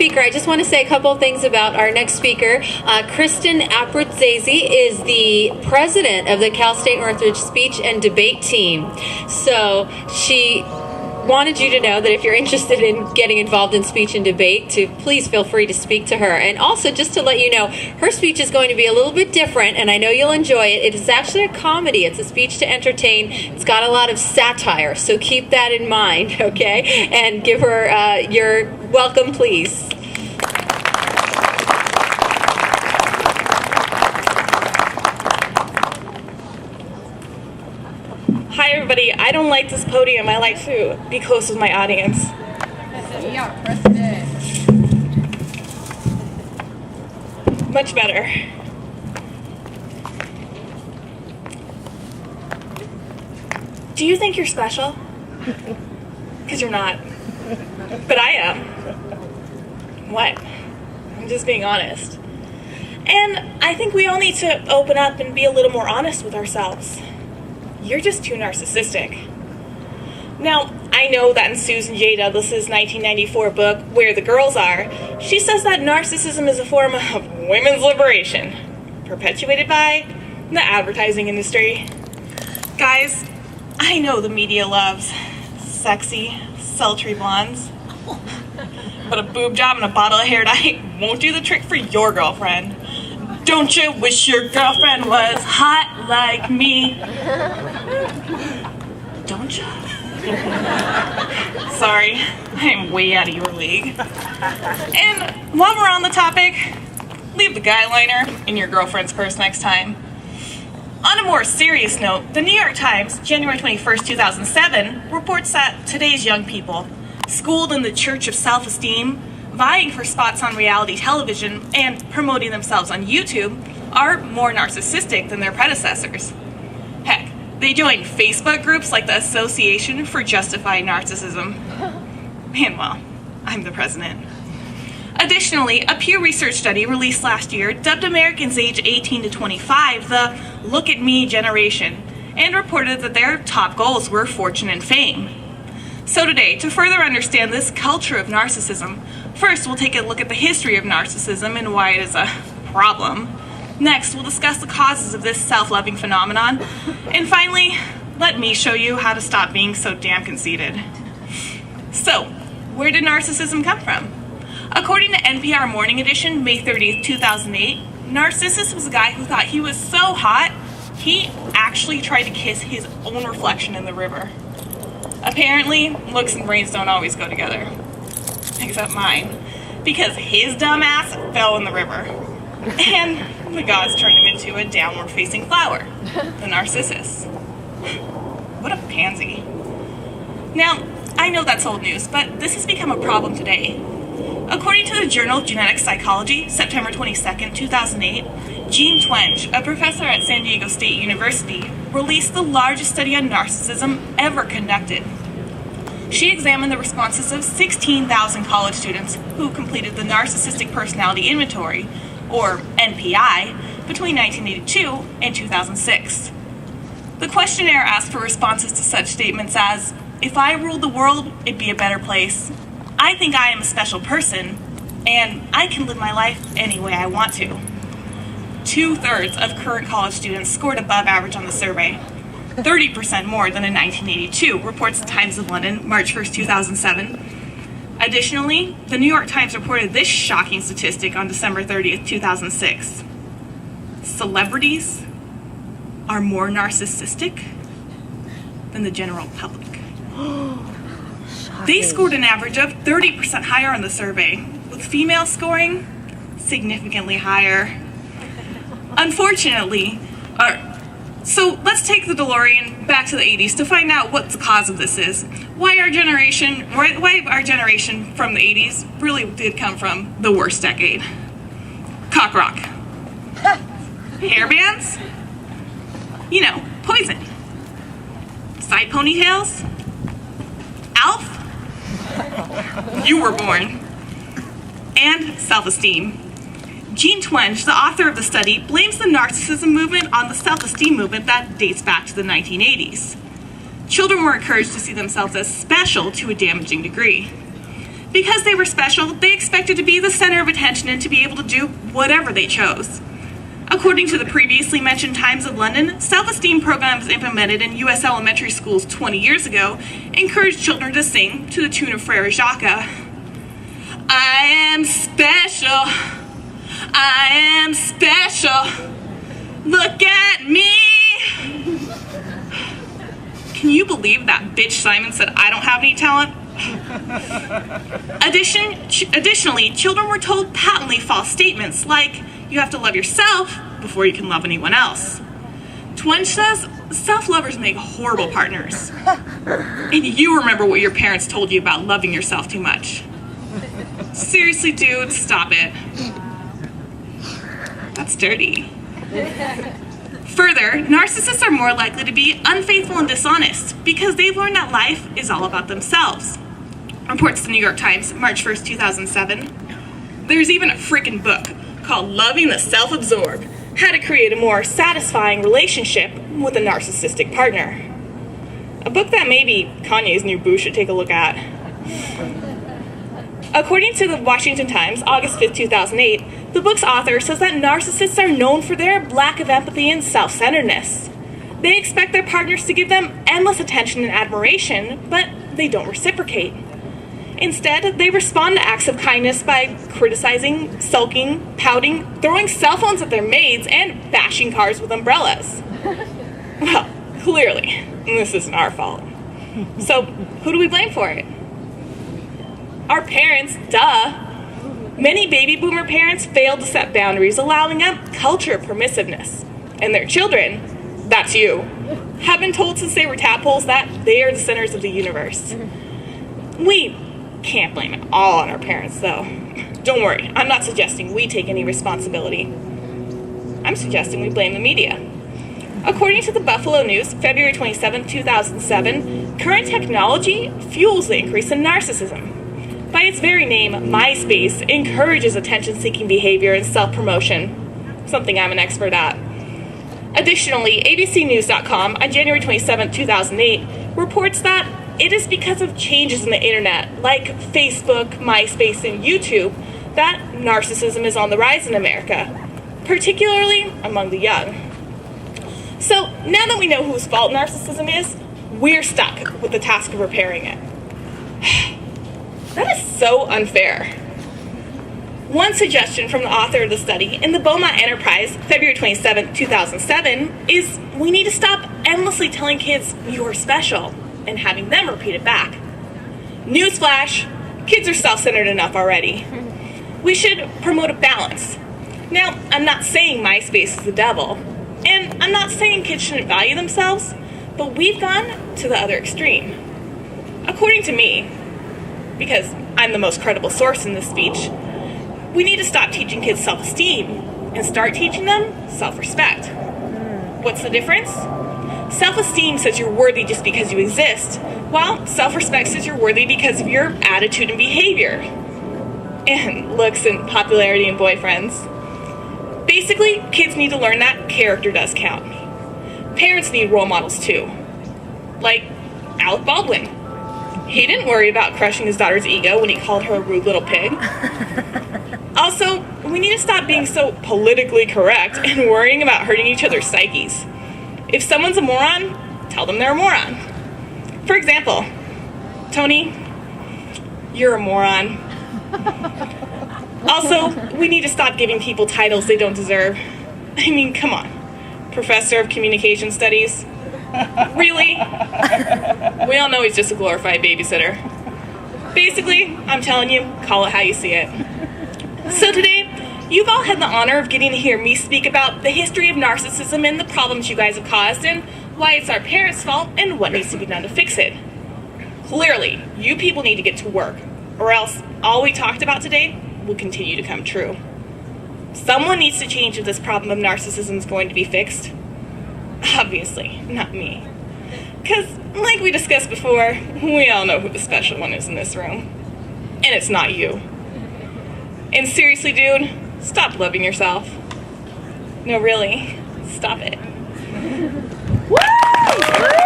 speaker, I just want to say a couple of things about our next speaker. Kristen Alice is the president of the Cal State Northridge Speech and Debate Team. So she wanted you to know that if you're interested in getting involved in speech and debate, to please feel free to speak to her. And also, just to let you know, her speech is going to be a little bit different, and I know you'll enjoy it. It is actually a comedy. It's a speech to entertain. It's got a lot of satire, so keep that in mind, okay? And give her your welcome, please. Hi everybody, I don't like this podium. I like to be close with my audience. Yeah, President. Much better. Do you think you're special? Because you're not. But I am. What? I'm just being honest. And I think we all need to open up and be a little more honest with ourselves. You're just too narcissistic. Now, I know that in Susan J. Douglas's 1994 book, Where the Girls Are, she says that narcissism is a form of women's liberation, perpetuated by the advertising industry. Guys, I know the media loves sexy, sultry blondes, but a boob job and a bottle of hair dye won't do the trick for your girlfriend. Don't you wish your girlfriend was hot like me? Don't you? Sorry, I'm way out of your league. And while we're on the topic, leave the guy liner in your girlfriend's purse next time. On a more serious note, the New York Times, January 21st, 2007, reports that today's young people, schooled in the Church of Self-Esteem, vying for spots on reality television, and promoting themselves on YouTube, are more narcissistic than their predecessors. Heck, they join Facebook groups like the Association for Justified Narcissism. And well, I'm the president. Additionally, a Pew Research study released last year dubbed Americans aged 18 to 25 the "Look at Me" generation, and reported that their top goals were fortune and fame. So today, to further understand this culture of narcissism, first we'll take a look at the history of narcissism and why it is a problem. Next, we'll discuss the causes of this self-loving phenomenon. And finally, let me show you how to stop being so damn conceited. So, where did narcissism come from? According to NPR Morning Edition, May 30th, 2008, Narcissus was a guy who thought he was so hot, he actually tried to kiss his own reflection in the river. Apparently, looks and brains don't always go together. Except mine. Because his dumb ass fell in the river. And the gods turned him into a downward-facing flower, the narcissus. What a pansy. Now, I know that's old news, but this has become a problem today. According to the journal Genetic Psychology, September 22nd, 2008, Jean Twenge, a professor at San Diego State University, released the largest study on narcissism ever conducted. She examined the responses of 16,000 college students who completed the Narcissistic Personality Inventory, or NPI, between 1982 and 2006. The questionnaire asked for responses to such statements as, "If I ruled the world, it'd be a better place. I think I am a special person, and I can live my life any way I want to." 2/3 of current college students scored above average on the survey, 30% more than in 1982, reports the Times of London, March 1st, 2007. Additionally, the New York Times reported this shocking statistic on December 30th, 2006. Celebrities are more narcissistic than the general public. They scored an average of 30% higher on the survey, with females scoring significantly higher. Unfortunately, so let's take the DeLorean back to the 80s to find out what the cause of this is. Why our generation from the 80s really did come from the worst decade. Cock rock. Hairbands? You know, poison. Side ponytails? Alf? You were born. And self-esteem. Jean Twenge, the author of the study, blames the narcissism movement on the self-esteem movement that dates back to the 1980s. Children were encouraged to see themselves as special to a damaging degree. Because they were special, they expected to be the center of attention and to be able to do whatever they chose. According to the previously mentioned Times of London, self-esteem programs implemented in U.S. elementary schools 20 years ago encouraged children to sing to the tune of Frere Jacques. I am special, I am special, look at me. Can you believe that bitch Simon said I don't have any talent? Additionally, children were told patently false statements like, you have to love yourself before you can love anyone else. Twenge says self-lovers make horrible partners. And you remember what your parents told you about loving yourself too much. Seriously, dude, stop it. That's dirty. Further, narcissists are more likely to be unfaithful and dishonest because they've learned that life is all about themselves. Reports the New York Times, March 1st, 2007. There's even a freaking book called Loving the Self-Absorbed, How to Create a More Satisfying Relationship with a Narcissistic Partner. A book that maybe Kanye's new boo should take a look at. According to the Washington Times, August 5th, 2008, the book's author says that narcissists are known for their lack of empathy and self-centeredness. They expect their partners to give them endless attention and admiration, but they don't reciprocate. Instead, they respond to acts of kindness by criticizing, sulking, pouting, throwing cell phones at their maids, and bashing cars with umbrellas. Well, clearly, this isn't our fault. So, who do we blame for it? Our parents, duh. Many baby boomer parents failed to set boundaries, allowing a culture of permissiveness. And their children, that's you, have been told since they were tadpoles that they are the centers of the universe. We can't blame it all on our parents, though. Don't worry, I'm not suggesting we take any responsibility. I'm suggesting we blame the media. According to the Buffalo News, February 27, 2007, current technology fuels the increase in narcissism. By its very name, MySpace encourages attention-seeking behavior and self-promotion, something I'm an expert at. Additionally, ABCnews.com on January 27, 2008, reports that it is because of changes in the internet, like Facebook, MySpace, and YouTube, that narcissism is on the rise in America, particularly among the young. So, now that we know whose fault narcissism is, we're stuck with the task of repairing it. That is so unfair. One suggestion from the author of the study in the Beaumont Enterprise, February 27, 2007, is we need to stop endlessly telling kids you're special and having them repeat it back. Newsflash, kids are self-centered enough already. We should promote a balance. Now, I'm not saying MySpace is the devil, and I'm not saying kids shouldn't value themselves, but we've gone to the other extreme. According to me, because I'm the most credible source in this speech, we need to stop teaching kids self-esteem and start teaching them self-respect. What's the difference? Self-esteem says you're worthy just because you exist, while self-respect says you're worthy because of your attitude and behavior, and looks and popularity and boyfriends. Basically, kids need to learn that character does count. Parents need role models too, like Alec Baldwin. He didn't worry about crushing his daughter's ego when he called her a rude little pig. Also, we need to stop being so politically correct and worrying about hurting each other's psyches. If someone's a moron, tell them they're a moron. For example, Tony, you're a moron. Also, we need to stop giving people titles they don't deserve. I mean, come on. Professor of Communication Studies? Really? We all know he's just a glorified babysitter. Basically, I'm telling you, call it how you see it. So today, you've all had the honor of getting to hear me speak about the history of narcissism and the problems you guys have caused and why it's our parents' fault and what needs to be done to fix it. Clearly, you people need to get to work, or else all we talked about today will continue to come true. Someone needs to change if this problem of narcissism is going to be fixed. Obviously, not me. Because, like we discussed before, we all know who the special one is in this room. And it's not you. And seriously, dude, stop loving yourself. No, really, stop it. Woo!